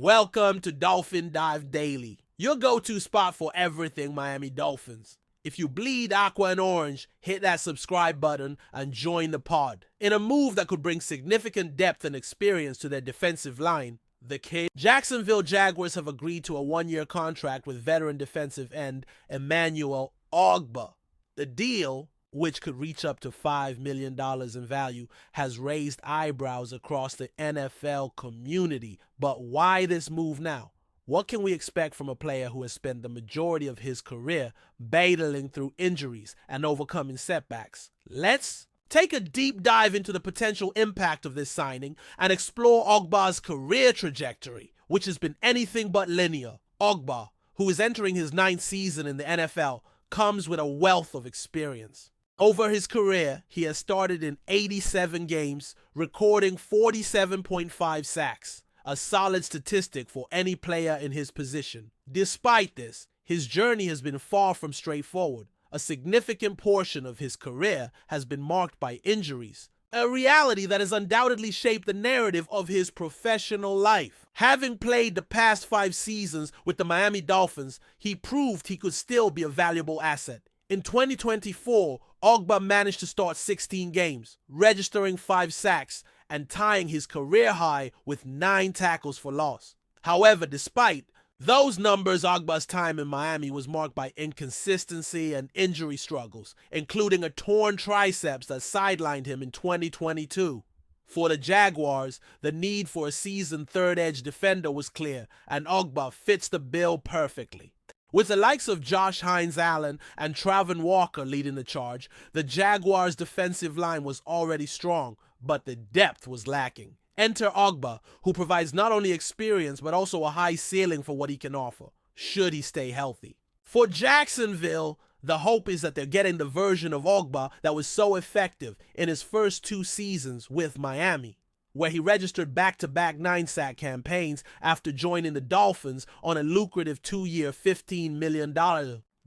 Welcome to Dolphin Dive Daily, your go-to spot for everything Miami Dolphins. If you bleed aqua and orange, hit that subscribe button and join the pod. In a move that could bring significant depth and experience to their defensive line, the Jacksonville Jaguars have agreed to a one-year contract with veteran defensive end Emmanuel Ogbah. The deal, which could reach up to $5 million in value, has raised eyebrows across the NFL community. But why this move now? What can we expect from a player who has spent the majority of his career battling through injuries and overcoming setbacks? Let's take a deep dive into the potential impact of this signing and explore Ogbah's career trajectory, which has been anything but linear. Ogbah, who is entering his 9th season in the NFL, comes with a wealth of experience. Over his career, he has started in 87 games, recording 47.5 sacks, a solid statistic for any player in his position. Despite this, his journey has been far from straightforward. A significant portion of his career has been marked by injuries, a reality that has undoubtedly shaped the narrative of his professional life. Having played the past 5 seasons with the Miami Dolphins, he proved he could still be a valuable asset. In 2024, Ogbah managed to start 16 games, registering 5 sacks and tying his career high with 9 tackles for loss. However, despite those numbers, Ogbah's time in Miami was marked by inconsistency and injury struggles, including a torn triceps that sidelined him in 2022. For the Jaguars, the need for a seasoned third-edge defender was clear, and Ogbah fits the bill perfectly. With the likes of Josh Hines-Allen and Travon Walker leading the charge, the Jaguars' defensive line was already strong, but the depth was lacking. Enter Ogbah, who provides not only experience but also a high ceiling for what he can offer, should he stay healthy. For Jacksonville, the hope is that they're getting the version of Ogbah that was so effective in his first 2 seasons with Miami, where he registered back-to-back 9-sack campaigns after joining the Dolphins on a lucrative 2-year, $15 million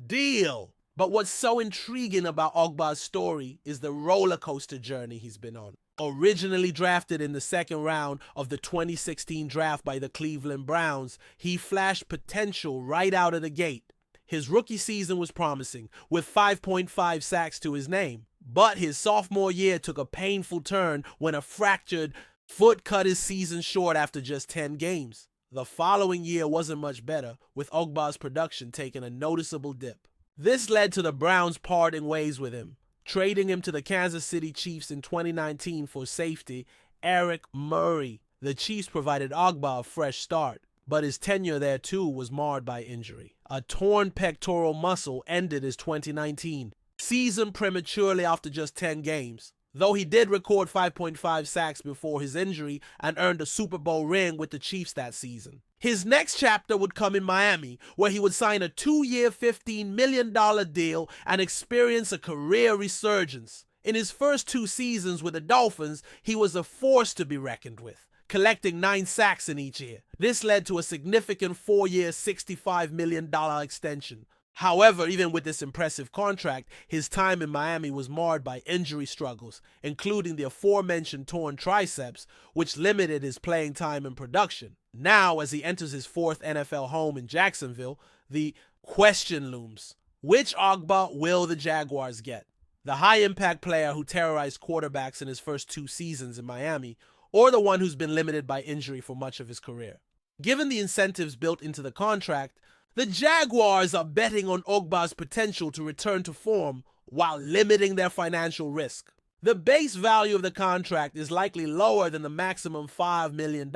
deal. But what's so intriguing about Ogbah's story is the roller coaster journey he's been on. Originally drafted in the 2nd round of the 2016 draft by the Cleveland Browns, he flashed potential right out of the gate. His rookie season was promising, with 5.5 sacks to his name. But his sophomore year took a painful turn when a fractured foot cut his season short after just 10 games. The following year wasn't much better, with Ogbah's production taking a noticeable dip. This led to the Browns parting ways with him, trading him to the Kansas City Chiefs in 2019 for safety Eric Murray. The Chiefs provided Ogbah a fresh start, but his tenure there too was marred by injury. A torn pectoral muscle ended his 2019 season prematurely after just 10 games. Though he did record 5.5 sacks before his injury and earned a Super Bowl ring with the Chiefs that season. His next chapter would come in Miami, where he would sign a 2-year, $15 million deal and experience a career resurgence. In his first 2 seasons with the Dolphins, he was a force to be reckoned with, collecting 9 sacks in each year. This led to a significant 4-year, $65 million extension. However, even with this impressive contract, his time in Miami was marred by injury struggles, including the aforementioned torn triceps, which limited his playing time and production. Now, as he enters his 4th NFL home in Jacksonville, the question looms. Which Ogbah will the Jaguars get? The high-impact player who terrorized quarterbacks in his first 2 seasons in Miami, or the one who's been limited by injury for much of his career? Given the incentives built into the contract, the Jaguars are betting on Ogbah's potential to return to form while limiting their financial risk. The base value of the contract is likely lower than the maximum $5 million,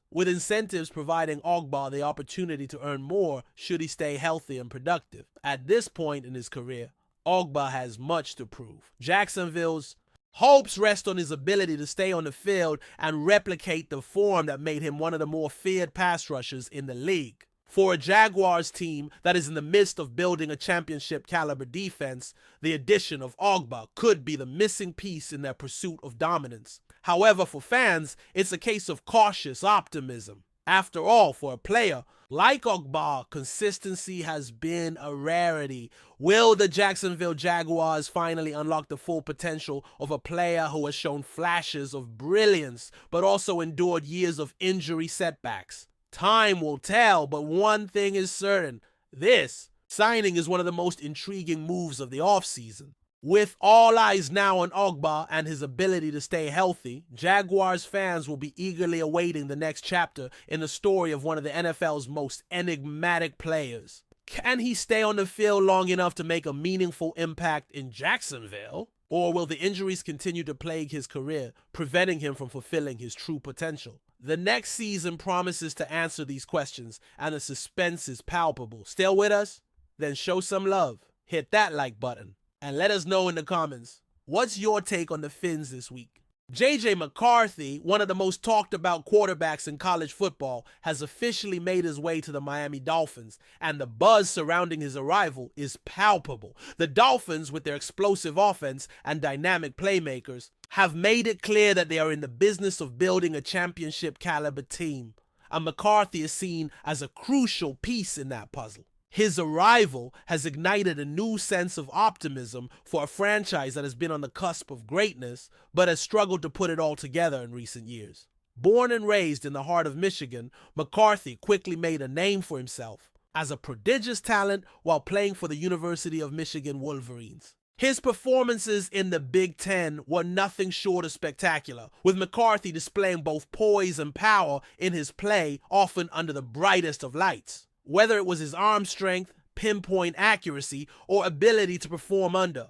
with incentives providing Ogbah the opportunity to earn more should he stay healthy and productive. At this point in his career, Ogbah has much to prove. Jacksonville's hopes rest on his ability to stay on the field and replicate the form that made him one of the more feared pass rushers in the league. For a Jaguars team that is in the midst of building a championship-caliber defense, the addition of Ogbah could be the missing piece in their pursuit of dominance. However, for fans, it's a case of cautious optimism. After all, for a player like Ogbah, consistency has been a rarity. Will the Jacksonville Jaguars finally unlock the full potential of a player who has shown flashes of brilliance, but also endured years of injury setbacks? Time will tell, but one thing is certain. This signing is one of the most intriguing moves of the offseason. With all eyes now on Ogba and his ability to stay healthy, Jaguars fans will be eagerly awaiting the next chapter in the story of one of the NFL's most enigmatic players. Can he stay on the field long enough to make a meaningful impact in Jacksonville? Or will the injuries continue to plague his career, preventing him from fulfilling his true potential? The next season promises to answer these questions, and the suspense is palpable. Still with us? Then show some love. Hit that like button. And let us know in the comments, what's your take on the Fins this week? J.J. McCarthy, one of the most talked about quarterbacks in college football, has officially made his way to the Miami Dolphins, and the buzz surrounding his arrival is palpable. The Dolphins, with their explosive offense and dynamic playmakers, have made it clear that they are in the business of building a championship caliber team, and McCarthy is seen as a crucial piece in that puzzle. His arrival has ignited a new sense of optimism for a franchise that has been on the cusp of greatness, but has struggled to put it all together in recent years. Born and raised in the heart of Michigan, McCarthy quickly made a name for himself as a prodigious talent while playing for the University of Michigan Wolverines. His performances in the Big Ten were nothing short of spectacular, with McCarthy displaying both poise and power in his play, often under the brightest of lights. Whether it was his arm strength, pinpoint accuracy, or ability to perform under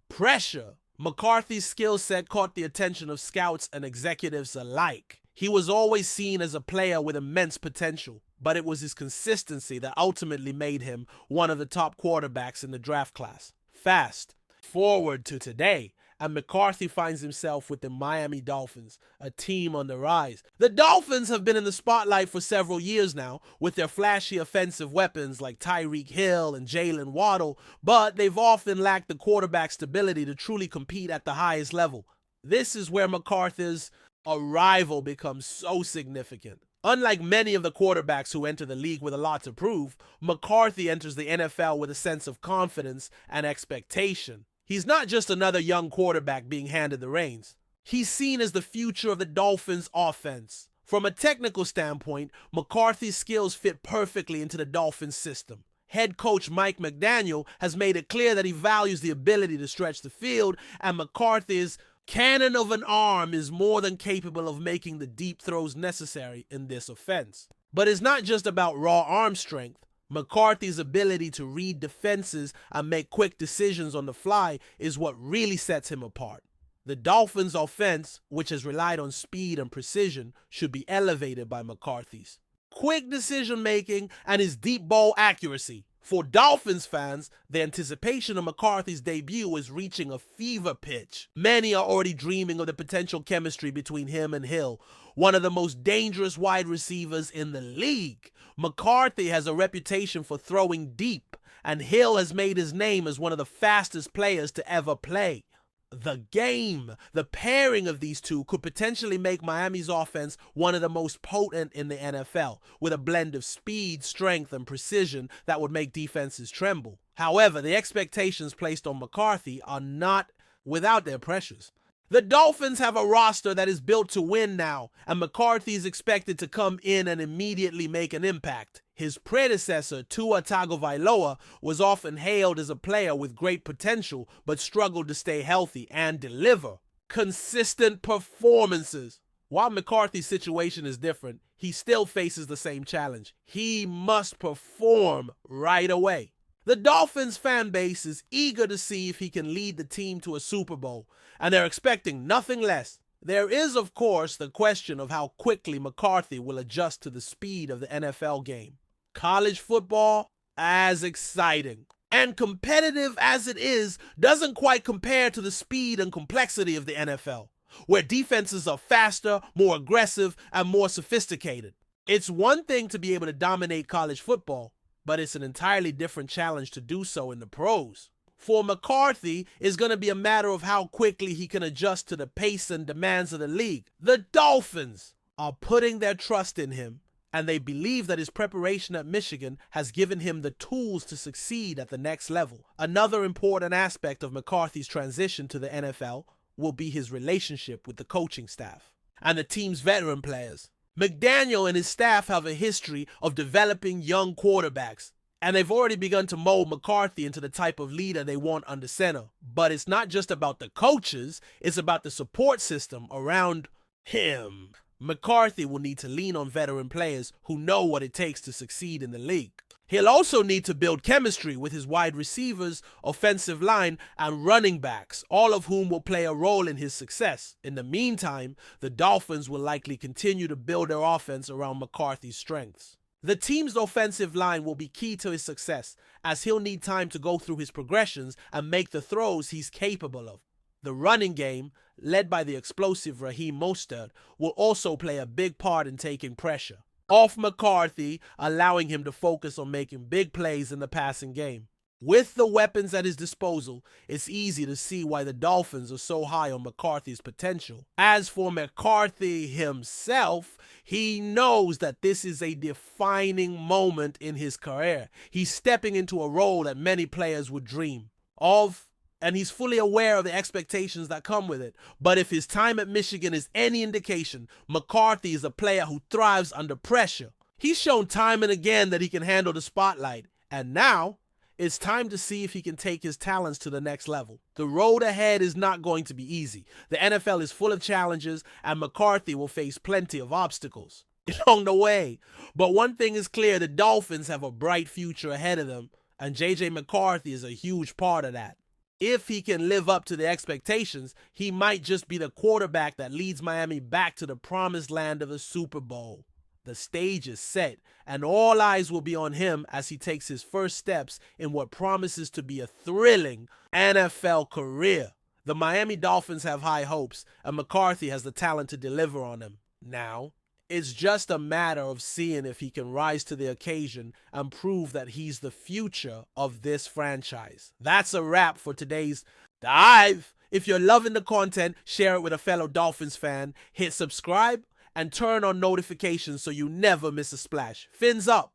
pressure, McCarthy's skill set caught the attention of scouts and executives alike. He was always seen as a player with immense potential, but it was his consistency that ultimately made him one of the top quarterbacks in the draft class. Fast forward to today, and McCarthy finds himself with the Miami Dolphins, a team on the rise. The Dolphins have been in the spotlight for several years now, with their flashy offensive weapons like Tyreek Hill and Jalen Waddle, but they've often lacked the quarterback stability to truly compete at the highest level. This is where McCarthy's arrival becomes so significant. Unlike many of the quarterbacks who enter the league with a lot to prove, McCarthy enters the NFL with a sense of confidence and expectation. He's not just another young quarterback being handed the reins. He's seen as the future of the Dolphins' offense. From a technical standpoint, McCarthy's skills fit perfectly into the Dolphins' system. Head coach Mike McDaniel has made it clear that he values the ability to stretch the field, and McCarthy's cannon of an arm is more than capable of making the deep throws necessary in this offense. But it's not just about raw arm strength. McCarthy's ability to read defenses and make quick decisions on the fly is what really sets him apart. The Dolphins' offense, which has relied on speed and precision, should be elevated by McCarthy's quick decision-making and his deep ball accuracy. For Dolphins fans, the anticipation of McCarthy's debut is reaching a fever pitch. Many are already dreaming of the potential chemistry between him and Hill, one of the most dangerous wide receivers in the league. McCarthy has a reputation for throwing deep, and Hill has made his name as one of the fastest players to ever play the game. The pairing of these two could potentially make Miami's offense one of the most potent in the NFL, with a blend of speed, strength, and precision that would make defenses tremble. However, the expectations placed on McCarthy are not without their pressures. The Dolphins have a roster that is built to win now, and McCarthy is expected to come in and immediately make an impact. His predecessor, Tua Tagovailoa, was often hailed as a player with great potential, but struggled to stay healthy and deliver consistent performances. While McCarthy's situation is different, he still faces the same challenge. He must perform right away. The Dolphins fan base is eager to see if he can lead the team to a Super Bowl, and they're expecting nothing less. There is, of course, the question of how quickly McCarthy will adjust to the speed of the NFL game. College football, as exciting and competitive as it is, doesn't quite compare to the speed and complexity of the NFL, where defenses are faster, more aggressive, and more sophisticated. It's one thing to be able to dominate college football, but it's an entirely different challenge to do so in the pros. For McCarthy, it's going to be a matter of how quickly he can adjust to the pace and demands of the league. The Dolphins are putting their trust in him, and they believe that his preparation at Michigan has given him the tools to succeed at the next level. Another important aspect of McCarthy's transition to the NFL will be his relationship with the coaching staff and the team's veteran players. McDaniel and his staff have a history of developing young quarterbacks, and they've already begun to mold McCarthy into the type of leader they want under center. But it's not just about the coaches, it's about the support system around him. McCarthy will need to lean on veteran players who know what it takes to succeed in the league. He'll also need to build chemistry with his wide receivers, offensive line, and running backs, all of whom will play a role in his success. In the meantime, the Dolphins will likely continue to build their offense around McCarthy's strengths. The team's offensive line will be key to his success, as he'll need time to go through his progressions and make the throws he's capable of. The running game, led by the explosive Raheem Mostert, will also play a big part in taking pressure off McCarthy, allowing him to focus on making big plays in the passing game. With the weapons at his disposal, it's easy to see why the Dolphins are so high on McCarthy's potential. As for McCarthy himself, he knows that this is a defining moment in his career. He's stepping into a role that many players would dream of, and he's fully aware of the expectations that come with it. But if his time at Michigan is any indication, McCarthy is a player who thrives under pressure. He's shown time and again that he can handle the spotlight, and now it's time to see if he can take his talents to the next level. The road ahead is not going to be easy. The NFL is full of challenges, and McCarthy will face plenty of obstacles along the way. But one thing is clear, the Dolphins have a bright future ahead of them, and J.J. McCarthy is a huge part of that. If he can live up to the expectations, he might just be the quarterback that leads Miami back to the promised land of the Super Bowl. The stage is set, and all eyes will be on him as he takes his first steps in what promises to be a thrilling NFL career. The Miami Dolphins have high hopes, and McCarthy has the talent to deliver on them. Now, it's just a matter of seeing if he can rise to the occasion and prove that he's the future of this franchise. That's a wrap for today's dive. If you're loving the content, share it with a fellow Dolphins fan, hit subscribe, and turn on notifications so you never miss a splash. Fins up.